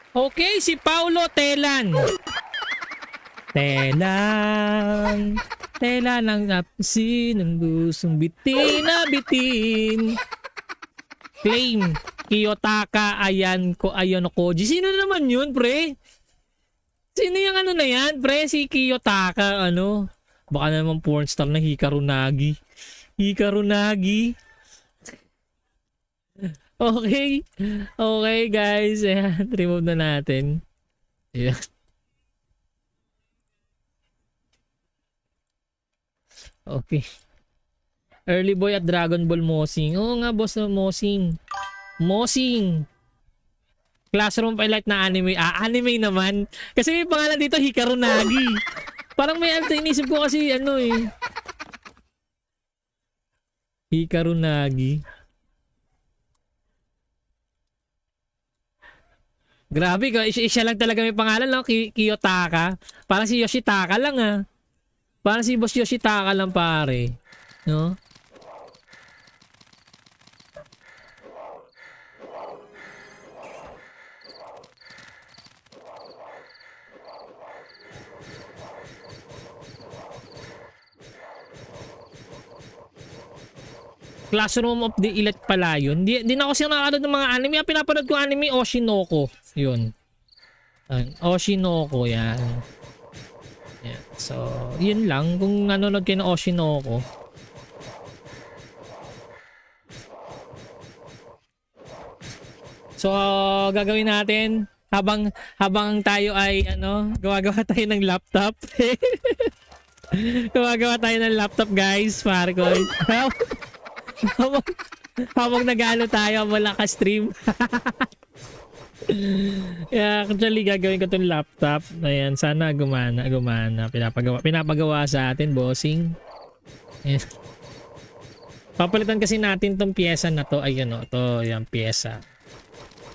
Okay, si Paulo Telan. Telan. Telan ang napsi ng gustong bitin na bitin. Claim. Kiyotaka ayan ko ayon Koji. Sino naman yun, pre? Sino yung ano na yan, pre? Si Kiyotaka, ano? Baka naman pornstar na Hikaru Nagi. Hikaru Nagi. Okay. Okay, guys. Ayan, remove na natin. Ayan. Okay. Early Boy at Dragon Ball Mosing. Oo nga, boss na Mosing. Mosing. Classroom Pilot na anime. Ah, anime naman. Kasi may pangalan dito, Hikaru Nagi. Parang may ano, inisip ko kasi ano eh. Hikaru Nagi. Grabe ka, siya lang talaga may pangalan, no? Kiyotaka. Parang si Yoshitaka lang ah. Parang si Boss Yoshitaka lang pare. No? Classroom of the Elite pala yun. Di na ako siya nakakanood ng mga anime. Ang pinapanood ko anime, Oshinoko. Yun. Oshinoko, yan. Yan. So, yun lang. Kung nanonood kayo ng Oshinoko. So, gagawin natin habang tayo ay ano, gawa tayo ng laptop. Gumagawa tayo ng laptop, guys. Pare ko. habang nag-ano tayo, wala ka stream. Yeah, actually gagawin ko tong laptop. Ayan, sana gumana. Pinapagawa sa atin, bossing. Ayan. Papalitan kasi natin tong pyesa na to. Ayun, to, yung pyesa.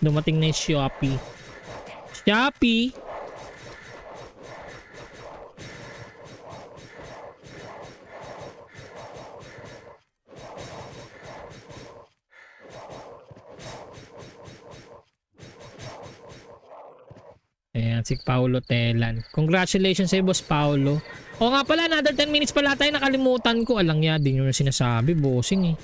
Dumating na yung Shopee. Shopee. Ayan, si Paulo Telan. Congratulations sa boss Paulo. O nga pala, another 10 minutes pala tayo. Nakalimutan ko. Alang ya, din yung sinasabi. Bossing eh.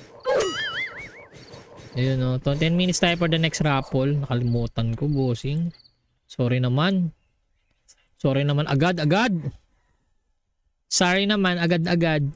Ayun o. 10 minutes tayo for the next raffle. Nakalimutan ko, bossing. Sorry naman. Sorry naman. Agad-agad. Sorry naman. Agad-agad.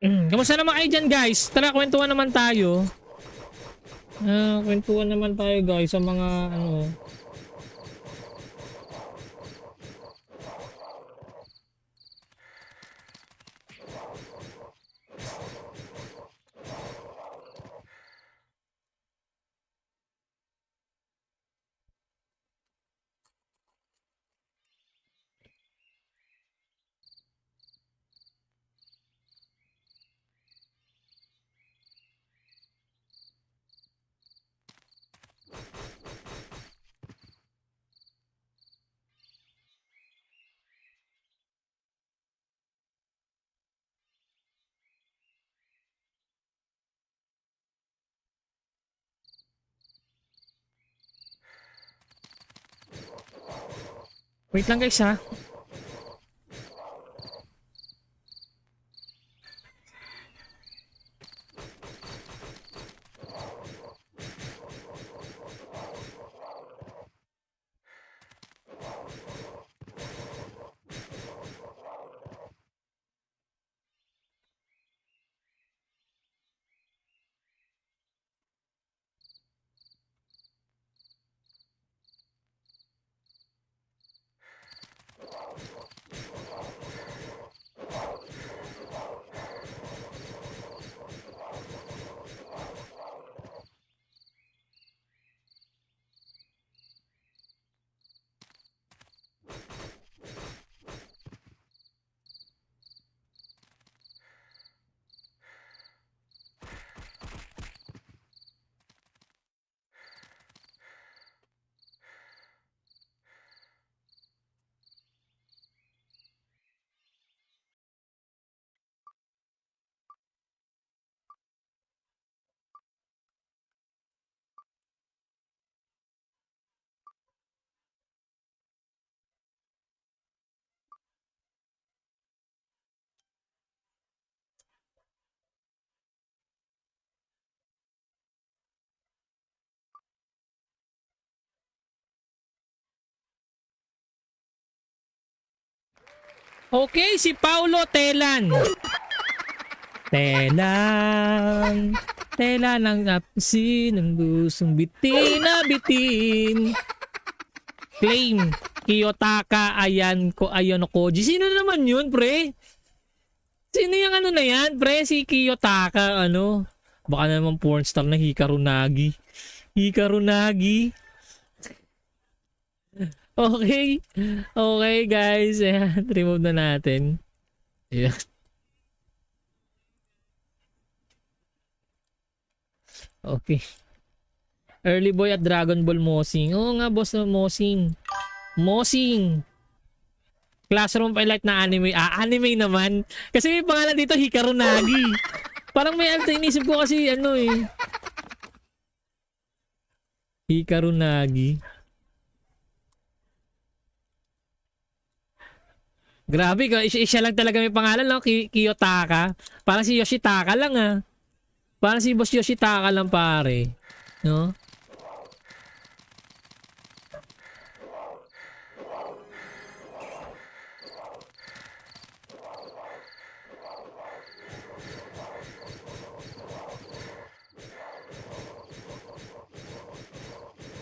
Kamusta naman kayo dyan, guys? Tara, kwentuhan naman tayo. Kwentuhan naman tayo, guys, sa mga ano. Wait lang, guys, ha. Okay, si Paulo Telan. Telan. Tela ng napsin ng gustong bitin na bitin. Claim. Kiyotaka ayan ko ayon Koji. Sino naman yun, pre? Sino yung ano na yan, pre? Si Kiyotaka, ano? Baka naman pornstar na Hikaru Nagi. Hikaru Nagi. Okay. Okay, guys. Ayan, remove na natin. Ayan. Okay. Early boy at Dragon Ball Mosing. Oo nga, boss na Mosing. Mosing. Classroom highlight na anime. Ah, anime naman. Kasi may pangalan dito, Hikaru Nagi. Parang may alta inisip ko kasi ano eh. Hikaru Nagi. Grabe ka, siya lang talaga may pangalan, no? Kiyotaka. Parang si Yoshitaka lang ah. Parang si Boss Yoshitaka lang pare. No?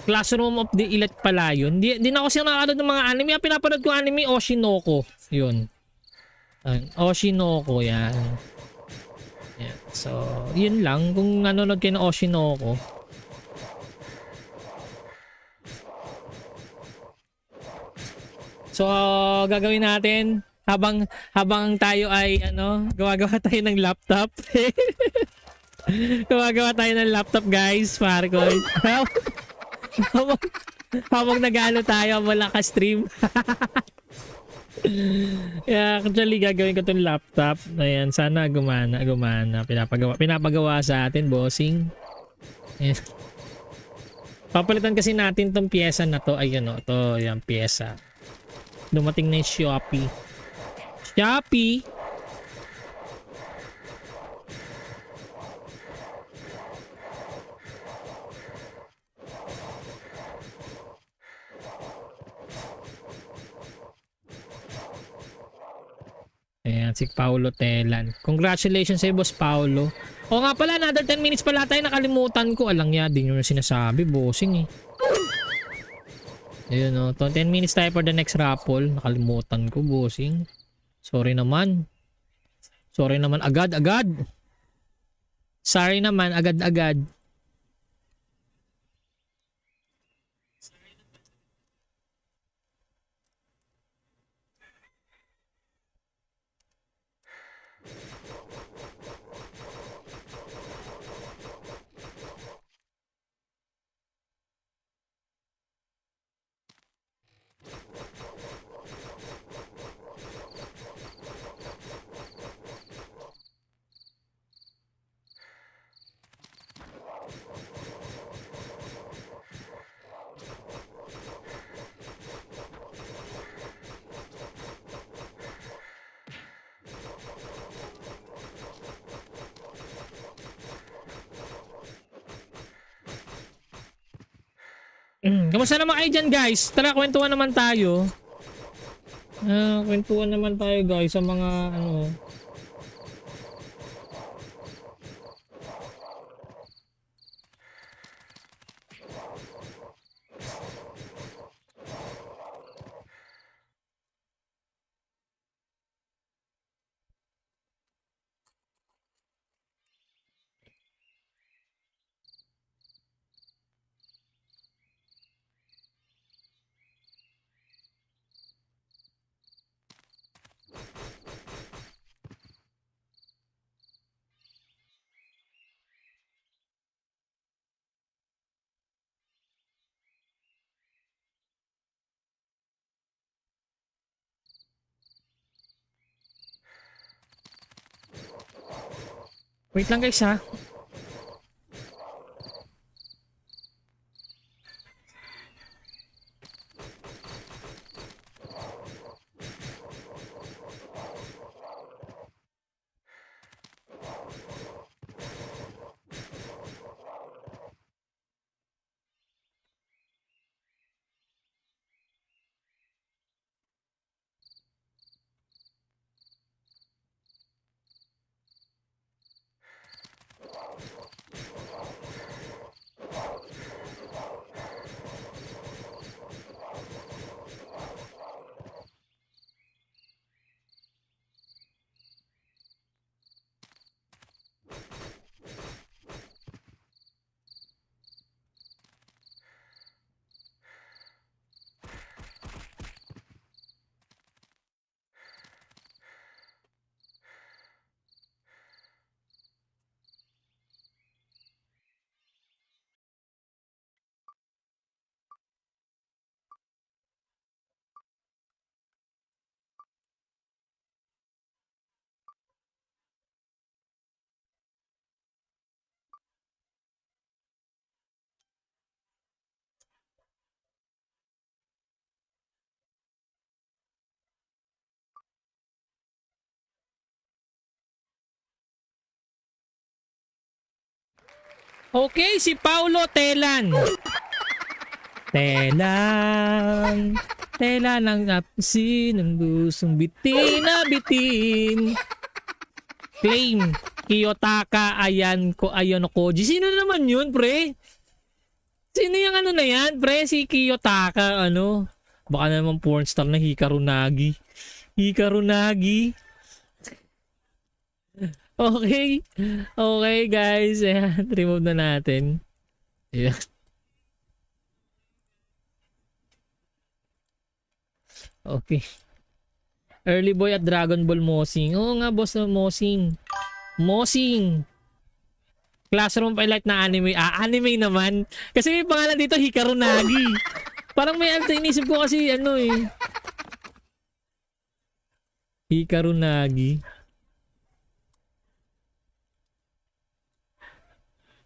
Classroom of the Elite pala yun. Di na ako siya nakakanood ng mga anime. Ang pinapanood ko anime, Oshinoko. Yun. Oshinoko, yan. Yan. So, yun lang. Kung nanonood kayo ng Oshinoko. So, gagawin natin habang tayo ay gawa-gawa tayo ng laptop. Gawa-gawa tayo ng laptop, guys. Pare ko. habang nag-ano tayo, habang naka-stream. Yeah, actually gagawin ko tong laptop. Ayan, sana gumana. Pinapagawa sa atin, bossing. Ayan. Papalitan kasi natin tong pyesa na to. Ayun, to, yung pyesa. Dumating na yung Shopee. Ayan, si Paulo Telan. Congratulations sa Boss Paulo. O nga pala, another 10 minutes pala tayo. Nakalimutan ko. Alang ya, din yung sinasabi. Bossing eh. Ayun 10 minutes tayo for the next raffle. Nakalimutan ko, bossing. Sorry naman. Agad-agad. Sorry naman, agad-agad. Kamusta naman kayo dyan, guys? Tara, kwentuhan naman tayo. Kwentuhan naman tayo, guys, sa mga wait lang, guys, ha. Okay, si Paulo Telan. Telan. Telan ang napsi ng gustong bitin na bitin. Claim. Kiyotaka ayan ko ayon Koji. Sino naman yun, pre? Sino yung ano na yan, pre? Si Kiyotaka, ano? Baka naman pornstar na Hikaru Nagi. Hikaru Nagi. Okay. Okay, guys. Ayan, remove na natin. Ayan. Okay. Early boy at Dragon Ball Mosing. Oo nga, boss na Mosing. Mosing. Classroom highlight na anime. Anime naman. Kasi may pangalan dito, Hikaru Nagi. Parang may inisip ko kasi ano eh. Hikaru Nagi.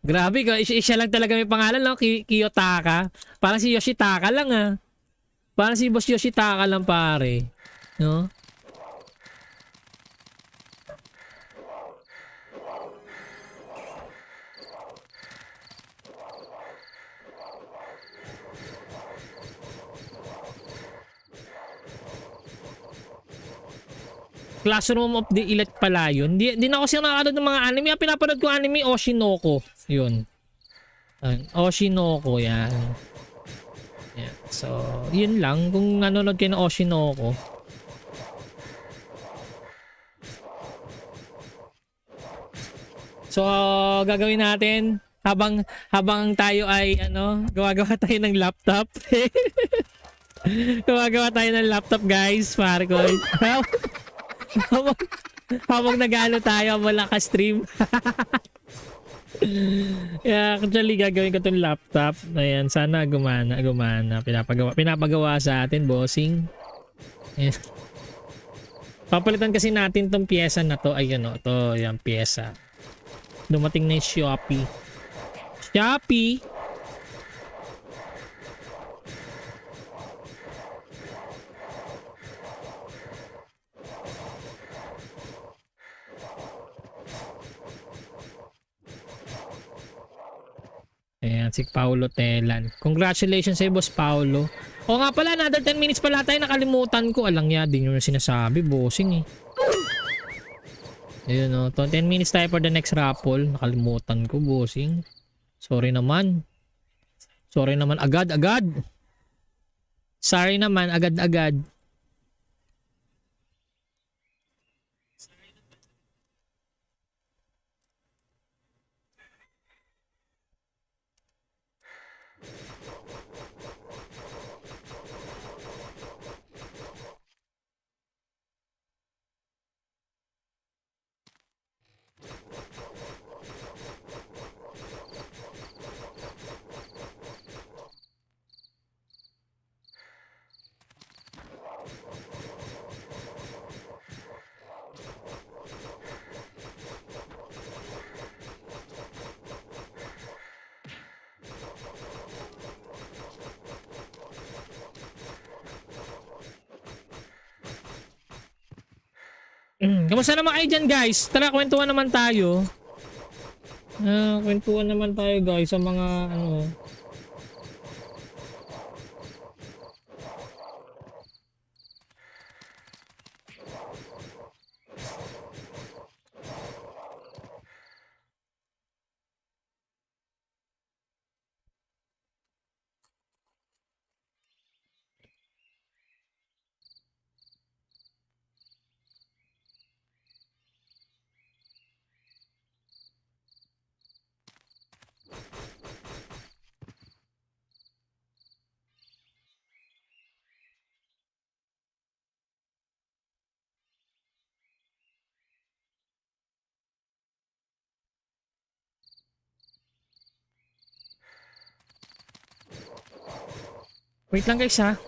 Grabe ka, siya lang talaga may pangalan, no? Kiyotaka. Parang si Yoshitaka lang ah. Parang si Boss Yoshitaka lang pare. No? Classroom of the Elite pala yun. Di na ako siya nakakanood ng mga anime. Ang pinapanood ko anime, Oshinoko. Yun. Oshinoko, yan. Yan. So, yun lang. Kung nanonood kayo ng Oshinoko. So, gagawin natin habang tayo ay gawa tayo ng laptop. Gawa tayo ng laptop, guys. Pare ko. habang nag-ano tayo, wala ka stream. Yeah, actually gagawin ko tong laptop. Ayan, sana gumana. Pinapagawa sa atin, bossing. Ayan. Papalitan kasi natin tong pyesa na to. Ayun o, to yung pyesa. Dumating na yung Shopee. Ayan, si Paulo Telan. Congratulations sa Boss Paulo. O nga pala, another 10 minutes pala tayo. Nakalimutan ko. Alang ya, din yung sinasabi. Bossing eh. Ayun o. 10 minutes tayo for the next raffle. Nakalimutan ko, bossing. Sorry naman. Agad-agad. Sorry naman, agad-agad. Kamusta naman kayo dyan, guys? Tara, kwentuhan naman tayo. Kwentuhan naman tayo, guys, sa mga Wait lang, guys, ha?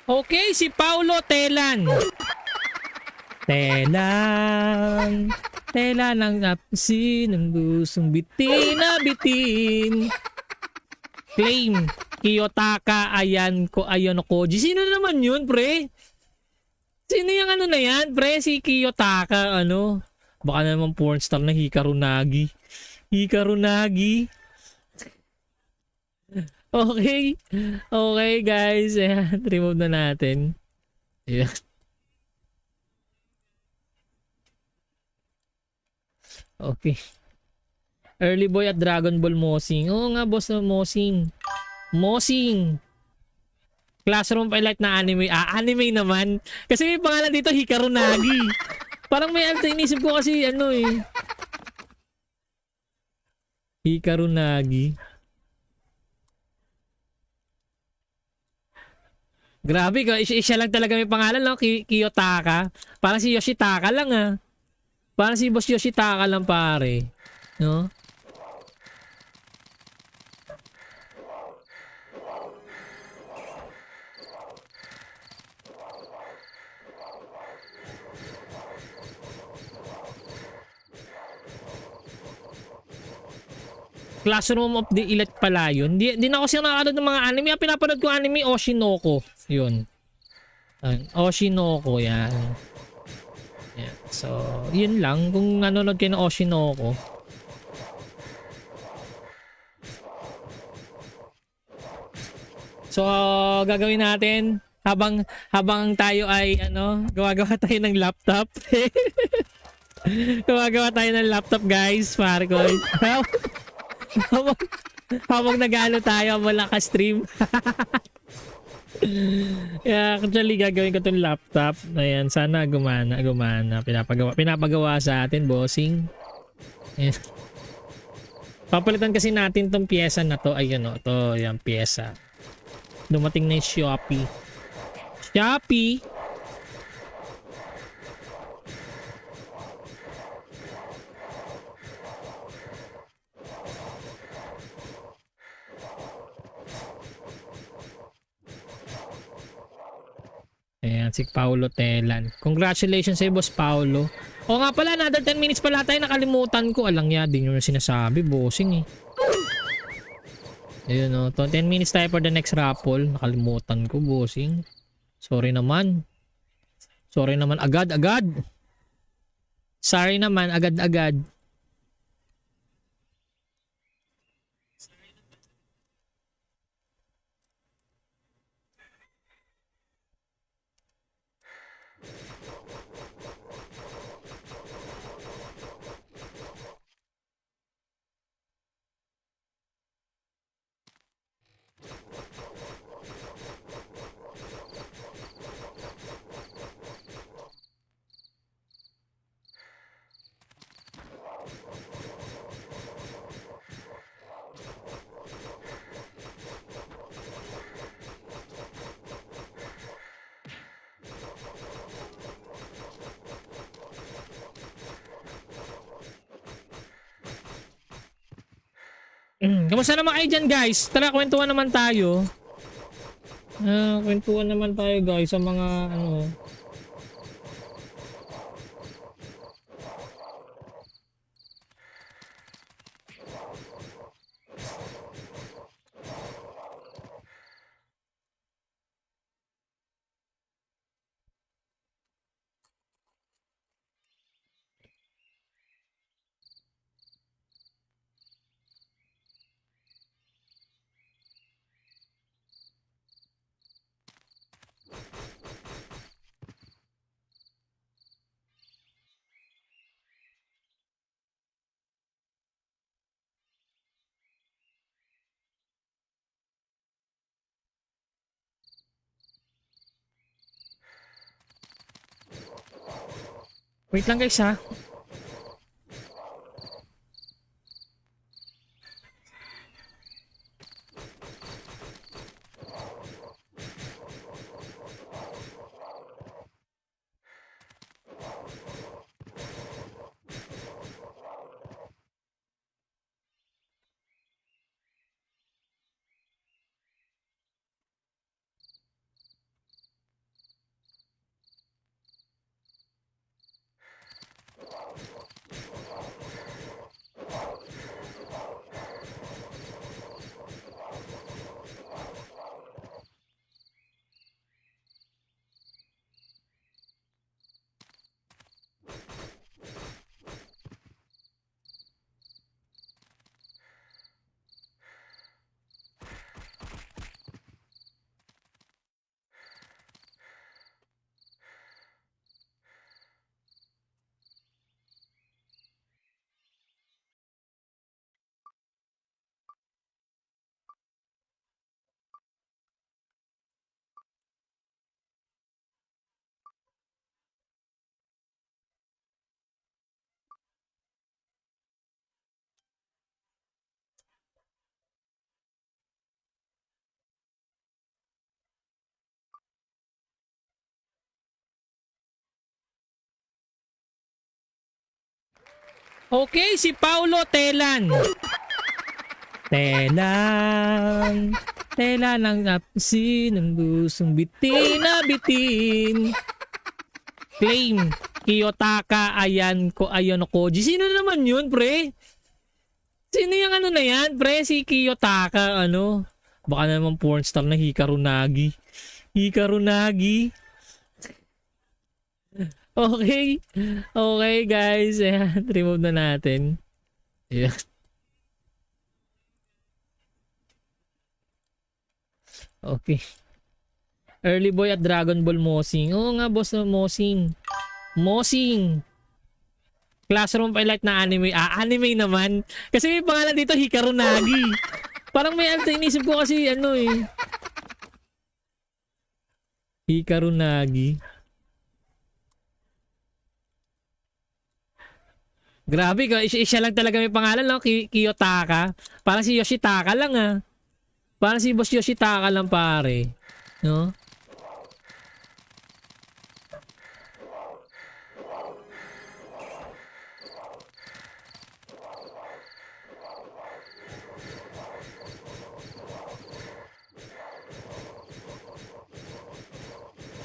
Okay, si Paulo Telan. Telan. Tela ng napisin ng gustong bitin na bitin. Claim. Kiyotaka ayan ko ayon Koji. Sino naman yun, pre? Sino yung ano na yan, pre? Si Kiyotaka, ano? Baka naman pornstar na Hikaru Nagi. Hikaru Nagi. Okay. Okay, guys. Ayan, remove na natin. Ayan. Okay. Early Boy at Dragon Ball Mosing. Oo nga, boss na Mosing. Mosing. Classroom Pilot na anime. Ah, anime naman. Kasi may pangalan dito, Hikaru Nagi. Parang may alta inisip ko kasi ano eh. Hikaru Nagi. Grabe, siya lang talaga may pangalan, no? Kiyotaka. Parang si Yoshitaka lang ah. Parang si Boss Yoshitaka lang pare. No? Classroom of the Elite pala yun. Di na ako siya nakakanood ng mga anime. Ang pinapanood ko anime, Oshinoko. Yun. Oshinoko, yan. Yan. So, yun lang. Kung nanonood kayo ng Oshinoko. So, gagawin natin habang tayo ay gumagawa tayo ng laptop. Gumagawa tayo ng laptop, guys. Pare ko. habang nag-ano tayo, wala ka stream. Yeah, actually gagawin ko tong laptop. Ayan, sana gumana. Pinapagawa sa atin, bossing. Ayan. Papalitan kasi natin tong pyesa na to. Ayun, to, yung pyesa. Dumating na yung Shopee. Ayan, si Paulo Telan. Congratulations sa boss Paulo. O nga pala, another 10 minutes pala tayo. Nakalimutan ko. Alang ya, din yung sinasabi. Bossing eh. Ayun 10 minutes tayo for the next raffle. Nakalimutan ko, bossing. Sorry naman. Agad-agad. Sorry naman, agad-agad. Kamusta naman kayo dyan, guys? Tara, kwentuhan naman tayo. Kwentuhan naman tayo, guys, sa mga Wait lang, guys, ha. Okay, si Paulo Telan. Telan. Tela ng napsi ng gustong bitin na bitin. Claim. Kiyotaka ayan ko ayon Koji. Sino naman yun, pre? Sino yung ano na yan, pre? Si Kiyotaka, ano? Baka naman pornstar na Hikaru Nagi. Hikaru Nagi. Okay. Okay, guys. Ayan, remove na natin. Ayan. Okay. Early boy at Dragon Ball Mosing. Oo nga, boss na Mosing. Mosing. Classroom highlight na anime. Ah, anime naman. Kasi may pangalan dito, Hikaru Nagi. Parang may alta inisip ko kasi ano eh. Hikaru Nagi. Grabe, siya lang talaga may pangalan, no? Kiyotaka. Parang si Yoshitaka lang ah. Parang si Boss Yoshitaka lang pare. No?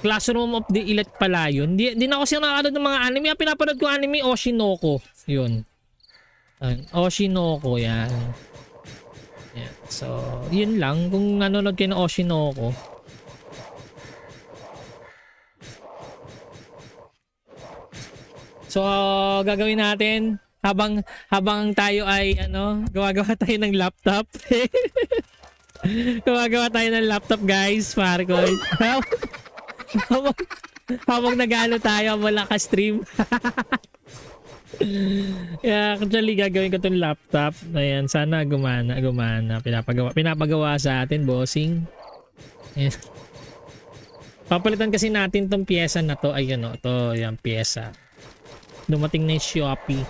Classroom of the Elite pala yun. Di na ako siya nakakanood ng mga anime. Ang pinapanood ko anime, Oshinoko. Yun. Oshinoko, yan. Yan. So, yun lang. Kung nanonood kayo ng Oshinoko. So, gagawin natin habang tayo ay gawa tayo ng laptop. Gawa tayo ng laptop, guys. Pare ko. habang nag-ano tayo, wala ka stream. Yeah, actually gagawin ko tong laptop. Ayan, sana gumana. Pinapagawa sa atin, bossing. Ayan. Papalitan kasi natin tong pyesa na to. Ayun, to yung pyesa. Dumating na yung Shopee.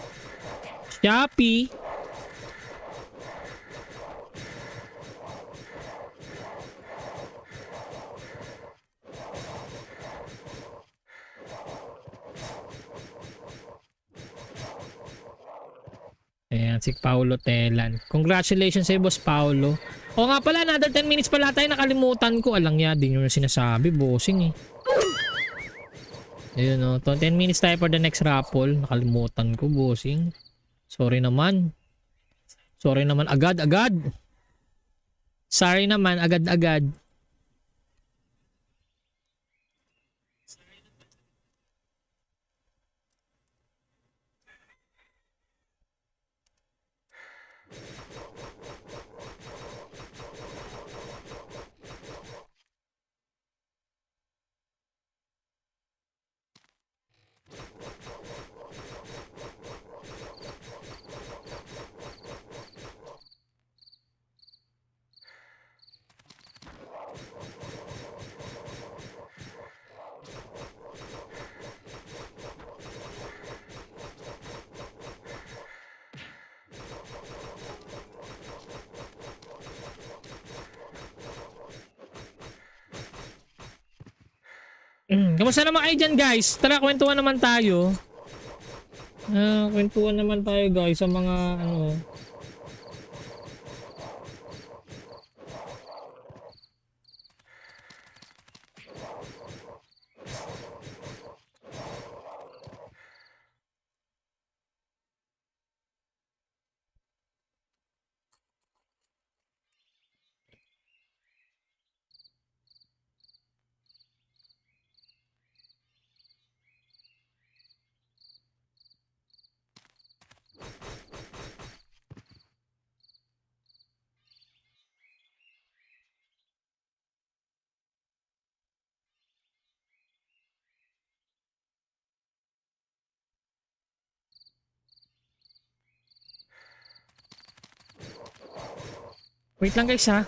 Ayan, si Paulo Telan. Congratulations sa Boss Paulo. O nga pala, another 10 minutes pala tayo. Nakalimutan ko. Alang ya, din yung sinasabi. Bossing eh. Ayun 10 minutes tayo for the next raffle. Nakalimutan ko, bossing. Sorry naman. Agad-agad. Sorry naman, agad-agad. Kamusta naman kayo dyan, guys? Tara, kwentuhan naman tayo. Kwentuhan naman tayo, guys, sa mga wait lang, guys, ha.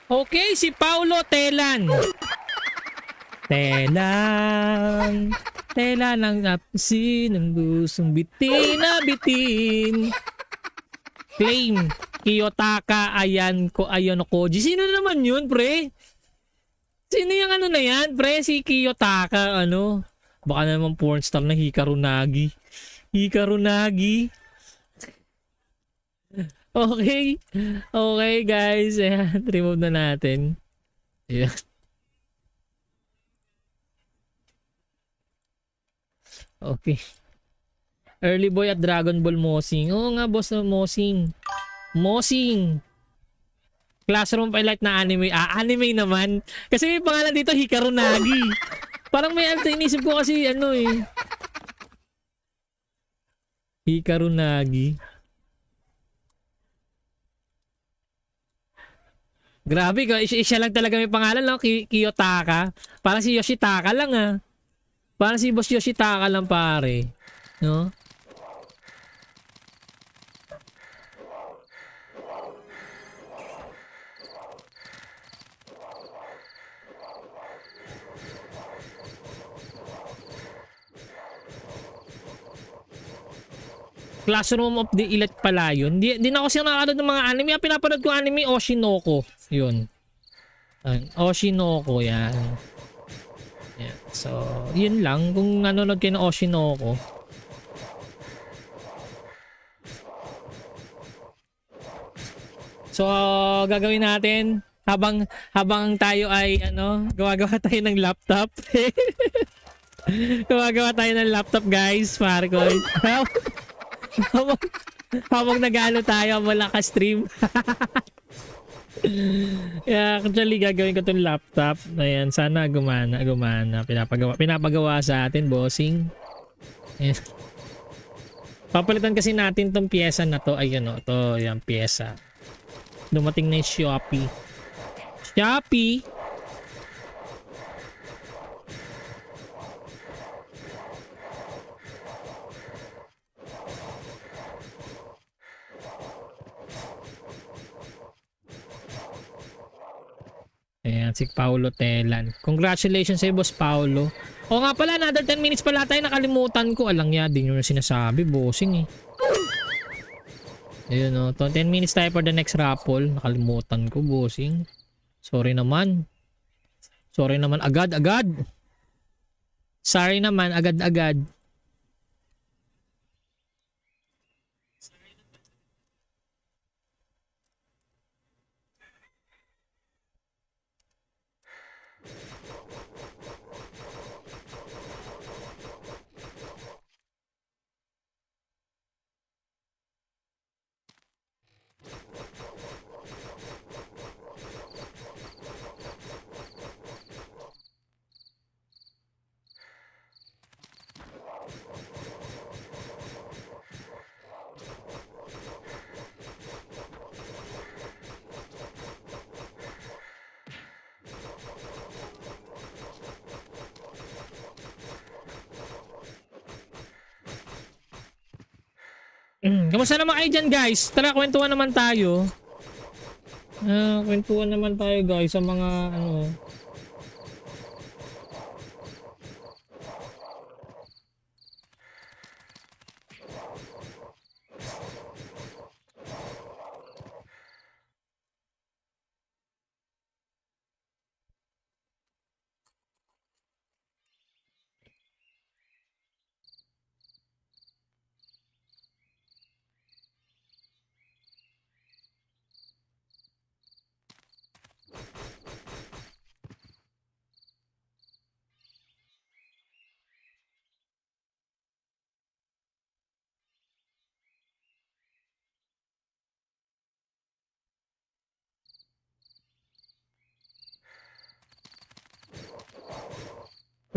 Okay, si Paulo Telan. Telan. Telan ang napsi ng gustong bitin na bitin. Claim. Kiyotaka ayan ko ayon Koji. Sino naman yun, pre? Sino yung ano na yan, pre? Si Kiyotaka, ano? Baka naman pornstar na Hikaru Nagi. Hikaru Nagi. Okay. Okay, guys. Ayan, remove na natin. Ayan. Okay. Early boy at Dragon Ball Mosing. Oo nga, boss na Mosing. Mosing. Classroom highlight na anime. Anime naman. Kasi may pangalan dito, Hikaru Nagi. Parang may inisip ko kasi ano eh. Hikaru Nagi. Grabe, siya lang talaga may pangalan, no? Kiyotaka. Parang si Yoshitaka lang, ah. Parang si Boss Yoshitaka lang, pare. No? Classroom of the Elite pala yun. Di na ako siya nakakanood ng mga anime. Ang pinapanood ko anime, Oshinoko. Yun. Oshinoko, yan. Yan. So, yun lang. Kung nanonood kayo ng Oshinoko. So, gagawin natin habang tayo ay gawa tayo ng laptop. Gawa tayo ng laptop, guys. Pare ko. habang nag-ano tayo, wala ka stream. Yeah, actually gagawin ko tong laptop. Ayan, sana gumana. Pinapagawa sa atin, bossing. Ayan. Papalitan kasi natin tong pyesa na to. Ayun o, to yung pyesa. Dumating na yung Shopee. Ayan, si Paulo Telan. Congratulations sa Boss Paulo. O nga pala, another 10 minutes pala tayo. Nakalimutan ko. Alang ya, din yung sinasabi. Bossing eh. Ayun o. 10 minutes tayo for the next raffle. Nakalimutan ko, bossing. Sorry naman. Agad-agad. Sorry naman, agad-agad. Kamusta naman kayo dyan, guys? Tara, kwentuhan naman tayo. Kwentuhan naman tayo, guys, sa mga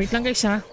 Wait lang, guys, ha.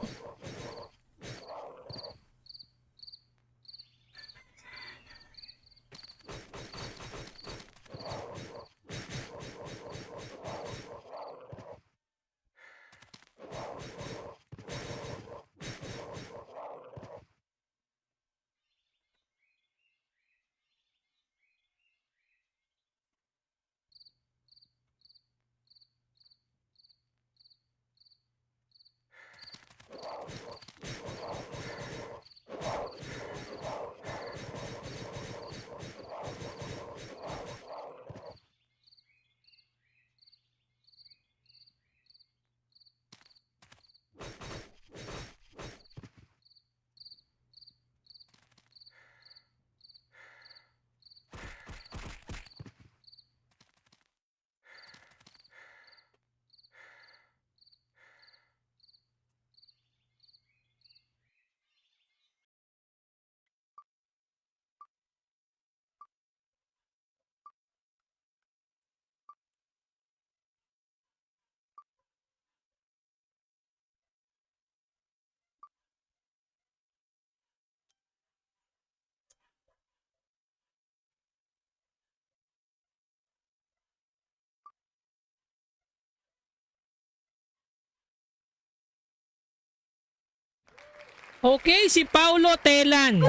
Okay, si Paulo Telan.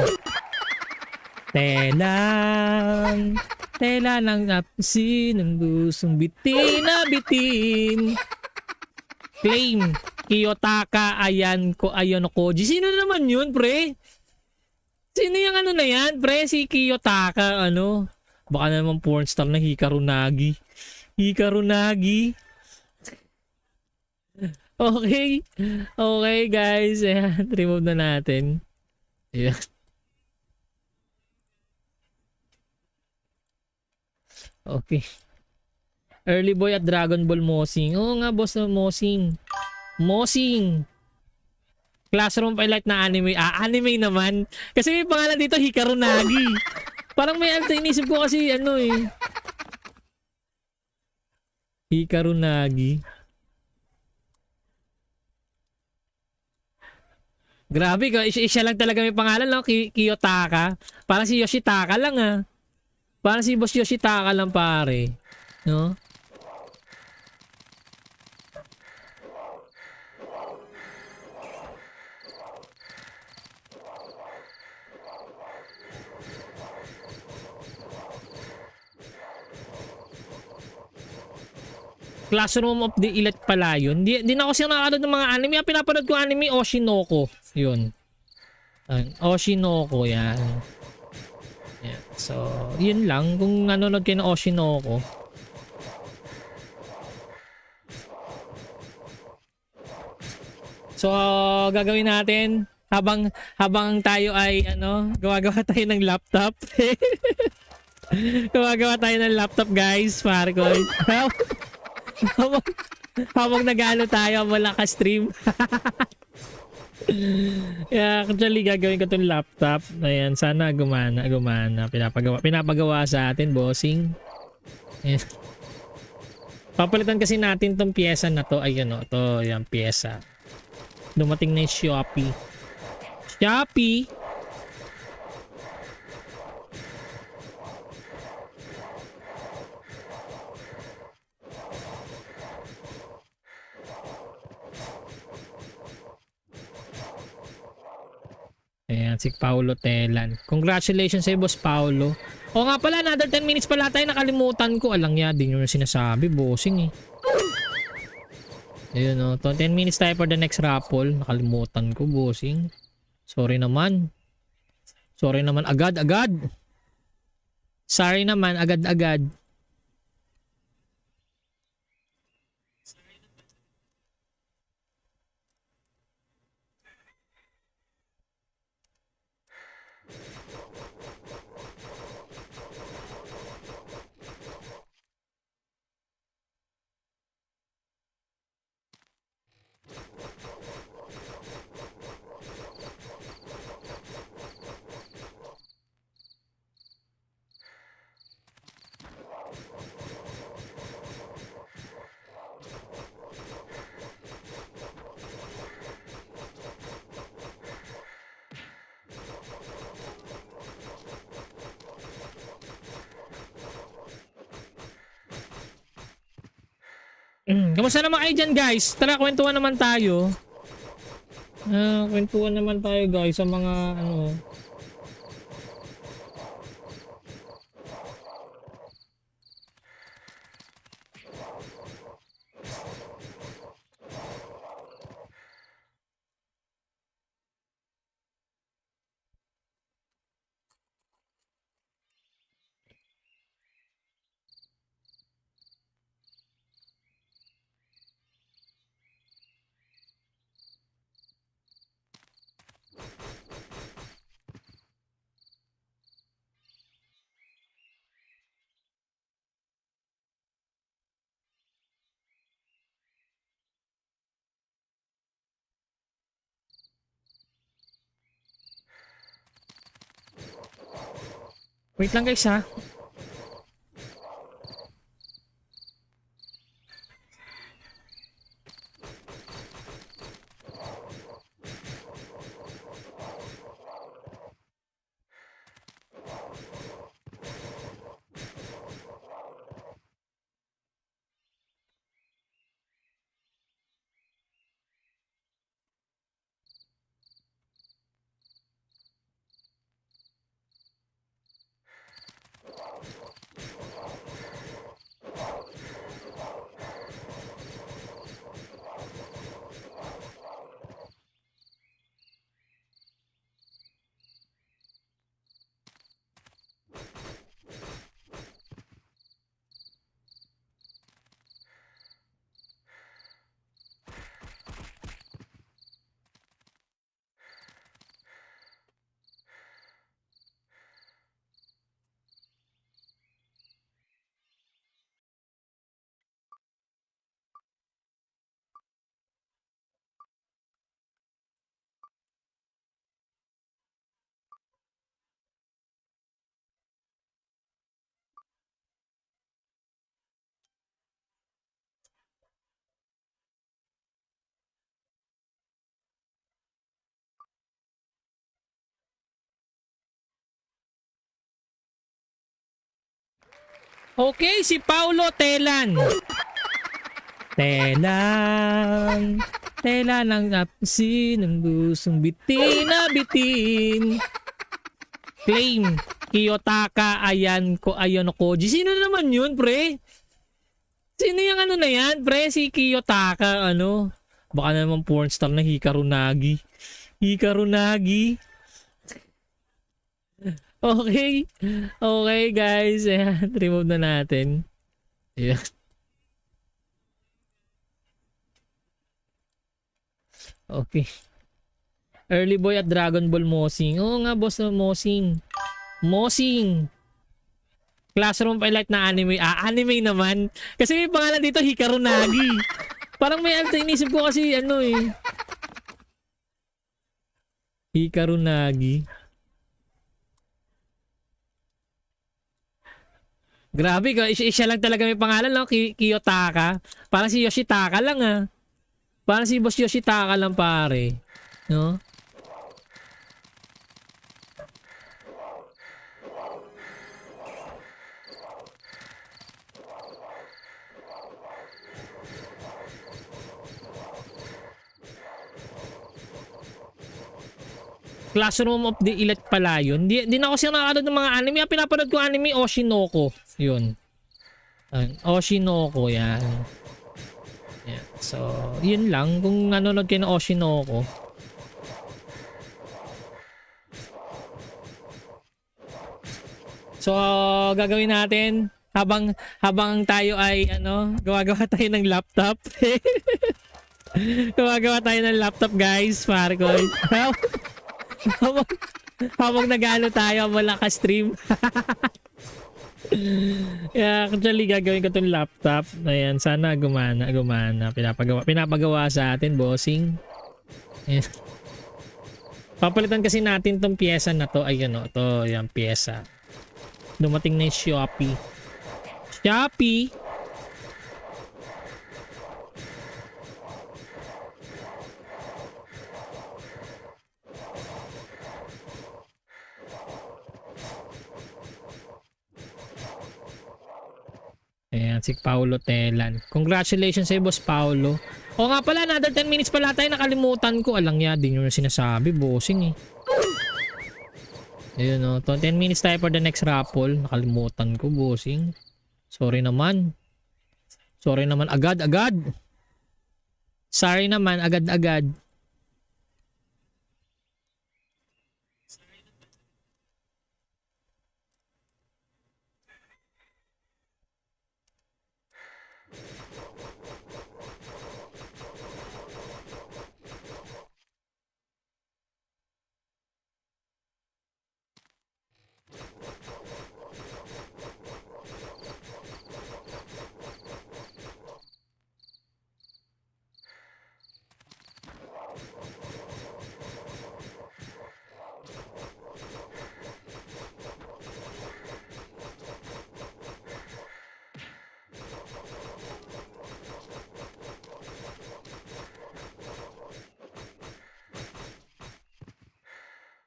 Telan. Tela ng napsin ng gustong bitin na bitin. Claim. Kiyotaka ayan ko ayon Koji. Sino naman yun, pre? Sino yung ano na yan, pre? Si Kiyotaka, ano? Baka naman pornstar na Hikaru Nagi. Hikaru Nagi. Okay. Okay, guys. Ayan, remove na natin. Ayan. Okay. Early Boy at Dragon Ball Mosing. Oo nga, boss na Mosing. Mosing. Classroom Pilot na anime. Ah, anime naman. Kasi may pangalan dito, Hikaru Nagi. Parang may alta inisip ko kasi ano eh. Hikaru Nagi. Grabe, siya lang talaga may pangalan, no? Kiyotaka. Parang si Yoshitaka lang ah. Parang si Boss Yoshitaka lang pare. No? Classroom of the Elite pala yun. Di na ako siya nakakanood ng mga anime. Ang pinapanood ko anime, Oshinoko. Yun. Oshinoko, yan. Yan. So, yun lang. Kung nanonood kayo ng Oshinoko. So, gagawin natin habang tayo ay gumagawa tayo ng laptop. Gumagawa tayo ng laptop, guys. Pare ko. habang nag-ano tayo, wala ka stream. Yeah, actually gagawin ko tong laptop. Ayan, sana gumana. Pinapagawa sa atin, bossing. Ayan. Papalitan kasi natin tong pyesa na to. Ayun, to, yung pyesa. Dumating na yung Shopee. Shopee. Ayan, si Paulo Telan. Congratulations sa boss Paulo. O nga pala, another 10 minutes pala tayo. Nakalimutan ko. Alang ya, din yung sinasabi. Bossing eh. Ayun 10 minutes tayo for the next raffle. Nakalimutan ko, bossing. Sorry naman. Agad-agad. Sorry naman, agad-agad. Kamusta naman kayo dyan, guys? Tara, kwentuhan naman tayo. Kwentuhan naman tayo, guys, sa mga wait lang, guys, ha. Okay, si Paulo Telan. Telan. Tela ng napsin ng gustong bitin na bitin. Claim. Kiyotaka ayan ko ayon Koji. Sino naman yun, pre? Sino yung ano na yan, pre? Si Kiyotaka, ano? Baka naman pornstar na Hikaru Nagi. Hikaru Nagi. Okay. Okay, guys. Ayan, remove na natin. Ayan. Okay. Early boy at Dragon Ball Mosing. Oo nga, boss na Mosing. Mosing. Classroom highlight na anime. Ah, anime naman. Kasi may pangalan dito, Hikaru Nagi. Parang may alta inisip ko kasi ano eh. Hikaru Nagi. Grabe, siya lang talaga may pangalan, no? Kiyotaka. Parang si Yoshitaka lang ah. Parang si Boss Yoshitaka lang pare. No? Classroom of the Elite pala yun. Di na ako siya nakakanood ng mga anime. Ang pinapanood ko anime, Oshinoko. Yun. Oshinoko, yan. Yan. So, yun lang. Kung nanonood kayo ng Oshinoko. So, gagawin natin habang tayo ay gawa-gawa tayo ng laptop. Gawa-gawa tayo ng laptop, guys. Marco. habang nag-ano tayo, habang naka-stream. Yeah, actually gagawin ko tong laptop. Ayan, sana gumana. Pinapagawa sa atin, bossing. Ayan. Papalitan kasi natin tong pyesa na to. Ayun o, to yung pyesa. Dumating na yung Shopee. Shopee! Ayan, si Paulo Telan. Congratulations sa Boss Paulo. O nga pala, another 10 minutes pala tayo. Nakalimutan ko. Alang ya, din yung sinasabi. Bossing eh. Ayun o. 10 minutes tayo for the next raffle. Nakalimutan ko, bossing. Sorry naman. Sorry naman. Agad-agad. Sorry naman. Agad-agad.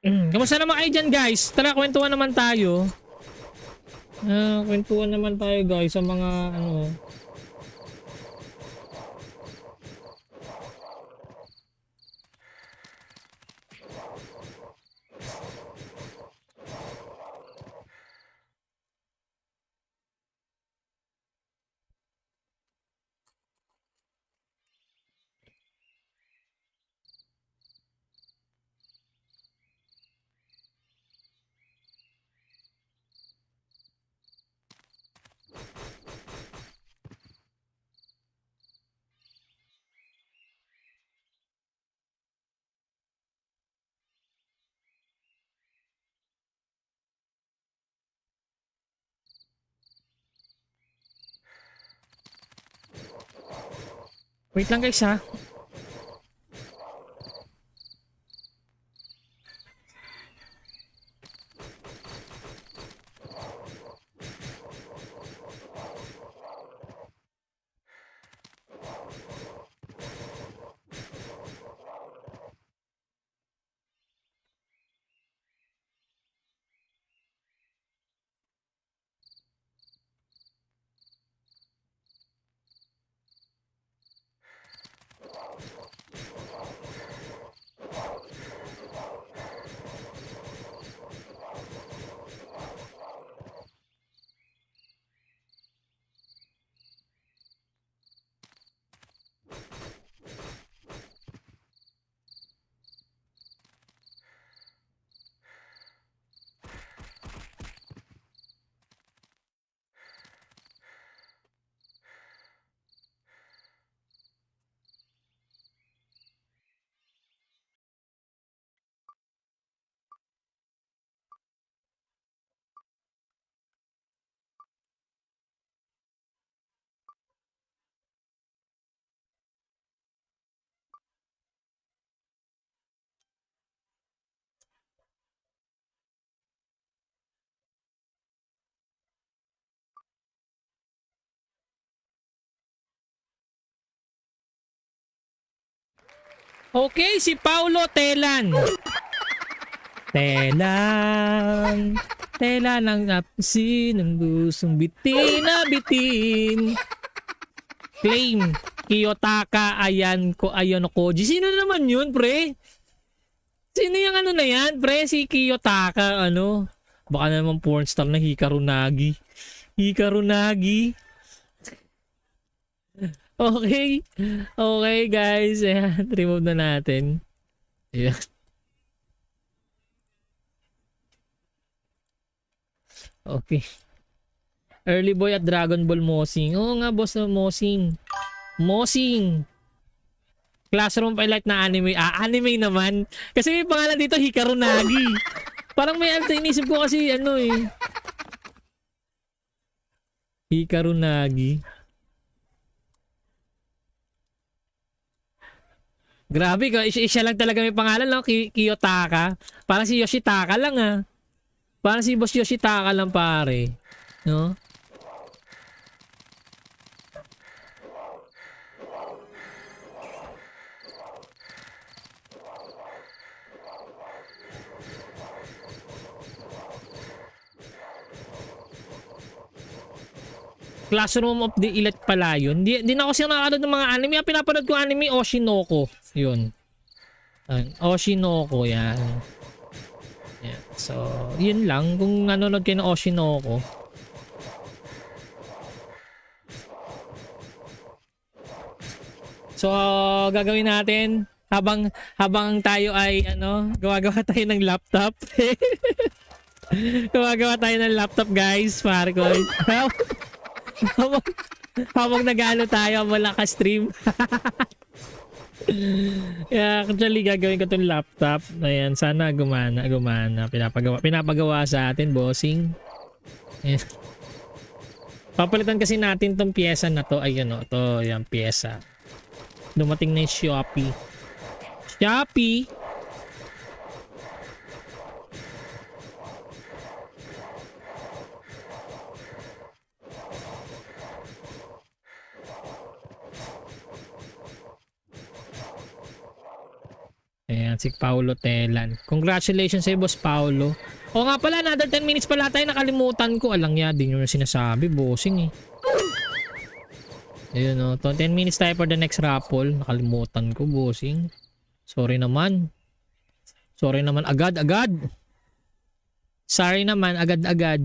Kamusta naman kayo dyan, guys? Tara, kwentuhan naman tayo. Kwentuhan naman tayo, guys, sa mga wait lang, guys, ha? Okay, si Paulo Telan. Telan. Telan ang napsi ng gustong bitin na bitin. Claim. Kiyotaka ayan ko ayon Koji. Sino naman yun, pre? Sino yung ano na yan, pre? Si Kiyotaka, ano? Baka naman pornstar na Hikaru Nagi. Hikaru Nagi. Okay. Okay, guys. Ayan, remove na natin. Ayan. Okay. Early boy at Dragon Ball Mosing. Oo nga, boss na Mosing. Mosing. Classroom highlight na anime. Anime naman. Kasi may pangalan dito, Hikaru Nagi. Parang may alta inisip ko kasi ano eh. Hikaru Nagi. Grabe ka, siya lang talaga may pangalan, no? Kiyotaka. Parang si Yoshitaka lang ah. Parang si Boss Yoshitaka lang pare. No? Classroom of the Elite pala yun. Di na ako siya nakakanood ng mga anime. Ang pinapanood ko anime, Oshinoko. Yun. Oshinoko, yan. Yan. So, yun lang. Kung nanonood kayo ng Oshinoko. So, gagawin natin habang tayo ay gawa-gawa tayo ng laptop. Gawa-gawa tayo ng laptop, guys. Pare ko. habang nag-ano tayo, wala ka stream. Yeah, actually gagawin ko tong laptop. Ayan, sana gumana. Pinapagawa sa atin, bossing. Ayan. Papalitan kasi natin tong pyesa na to. Ayun o, to yung pyesa. Dumating na yung Shopee. Shopee! Ayan, si Paulo Telan. Congratulations sa Boss Paulo. O nga pala, another 10 minutes pala tayo. Nakalimutan ko. Alang ya, din yung sinasabi. Bossing eh. Ayun o. 10 minutes tayo for the next raffle. Nakalimutan ko, bossing. Sorry naman. Sorry naman. Agad-agad. Sorry naman. Agad-agad.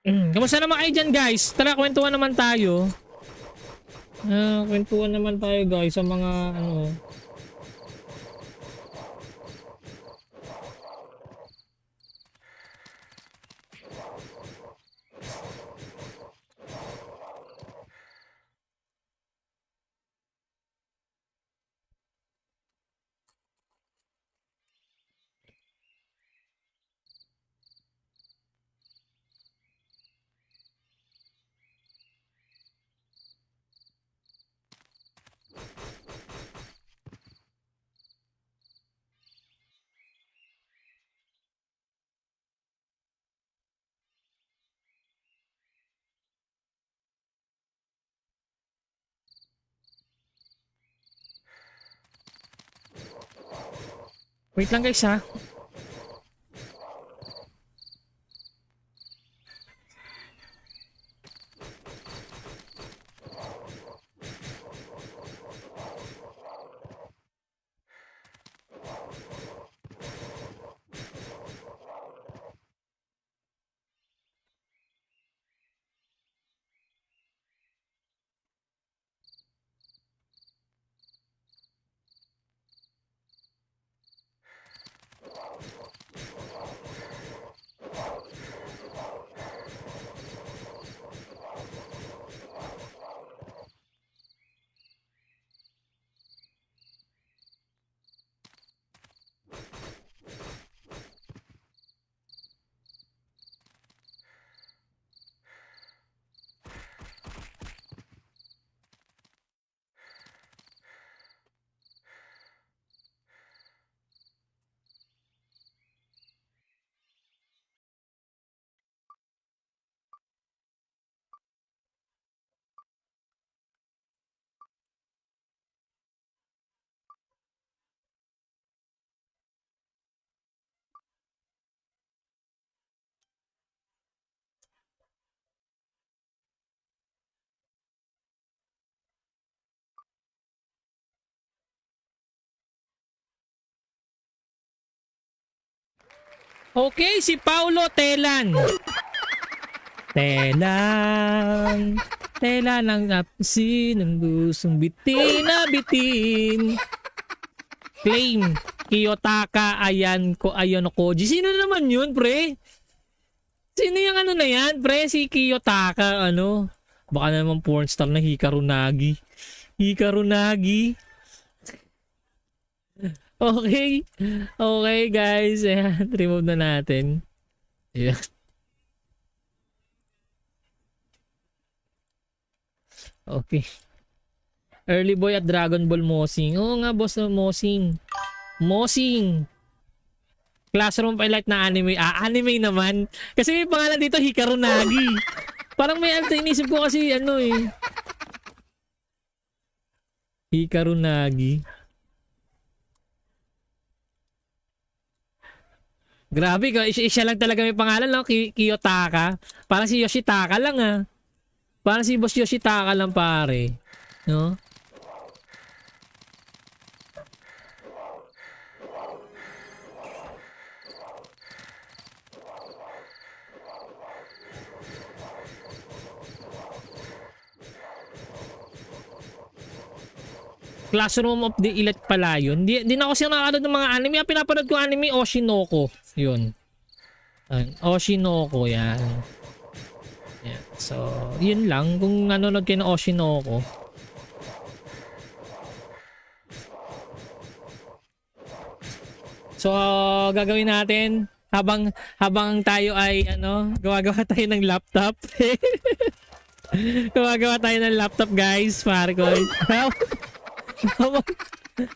Kamusta naman kayo dyan, guys? Tara, kwentuhan naman tayo. Kwentuhan naman tayo, guys, sa mga Wait lang, guys, ha? Okay, si Paulo Telan. Telan. Tela ng napsin ng gustong bitin na bitin. Claim. Kiyotaka ayan ko Koji. Sino naman yun, pre? Sino yung ano na yan, pre? Si Kiyotaka, ano? Baka naman pornstar na Hikaru Nagi. Hikaru Nagi. Okay. Okay, guys. Ayan, remove na natin. Ayan. Okay. Early Boy at Dragon Ball Mosing. Oo nga, boss na Mosing. Mosing. Classroom Pilot na anime. Ah, anime naman. Kasi may pangalan dito, Hikaru Nagi. Parang may inisip ko kasi ano eh. Hikaru Nagi. Grabe, siya lang talaga may pangalan, no? Kiyotaka. Parang si Yoshitaka lang ah. Parang si Boss Yoshitaka lang pare. No? Classroom of the Elite pala yun. Di na ako siya nakakanood ng mga anime. Ang pinapanood ko anime, Oshinoko. Yun. Oshinoko, yan. Yan. So, yun lang. Kung nanonood kayo ng Oshinoko. So, gagawin natin habang tayo ay gumagawa tayo ng laptop. Gumagawa tayo ng laptop, guys. Pare ko.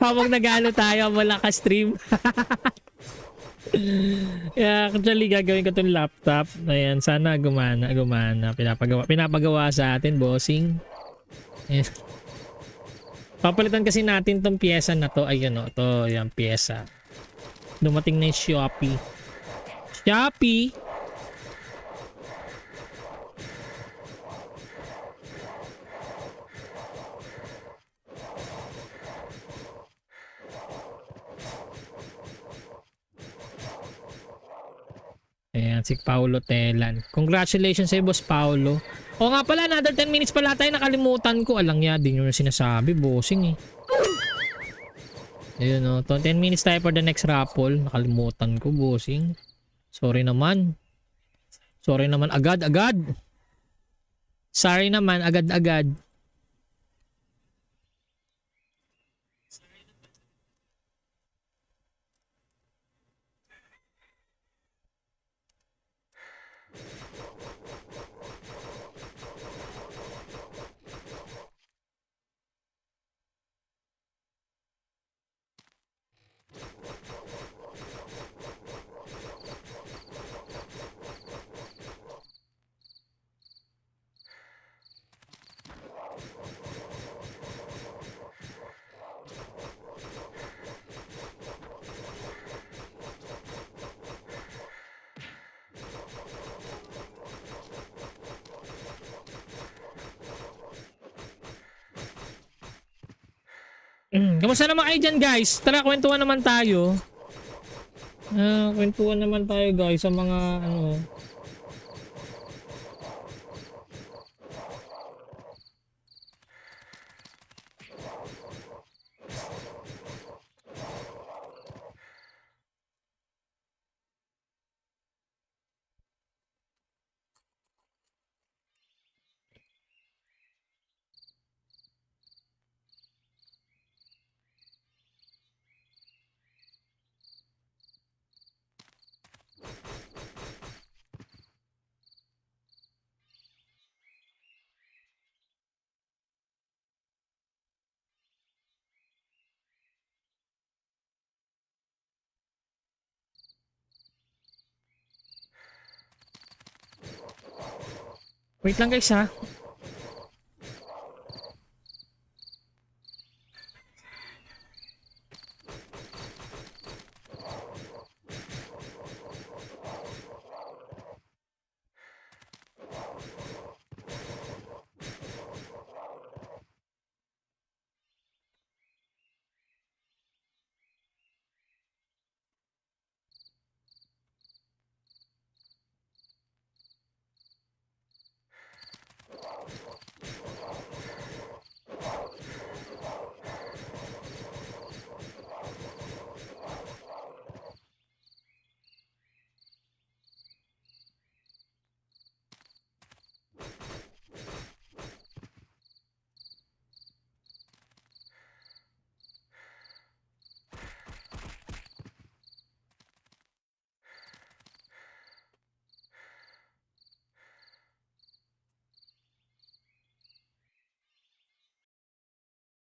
habang nag-ano tayo, wala ka stream. Yeah, actually gagawin ko tong laptop. Ayan, sana gumana. Pinapagawa sa atin, bossing. Ayan. Papalitan kasi natin tong pyesa na to. Ayun, to, yung pyesa. Dumating na yung Shopee. Ayan, si Paulo Telan. Congratulations sa Boss Paulo. O nga pala, another 10 minutes pala tayo. Nakalimutan ko. Alang ya, din yung sinasabi. Bossing eh. Ayun 10 minutes tayo for the next raffle. Nakalimutan ko, bossing. Sorry naman. Agad-agad. Sorry naman, agad-agad. Kamusta naman kayo dyan, guys? Tara, kwentuhan naman tayo. Kwentuhan naman tayo, guys, sa mga Wait lang, guys, ha.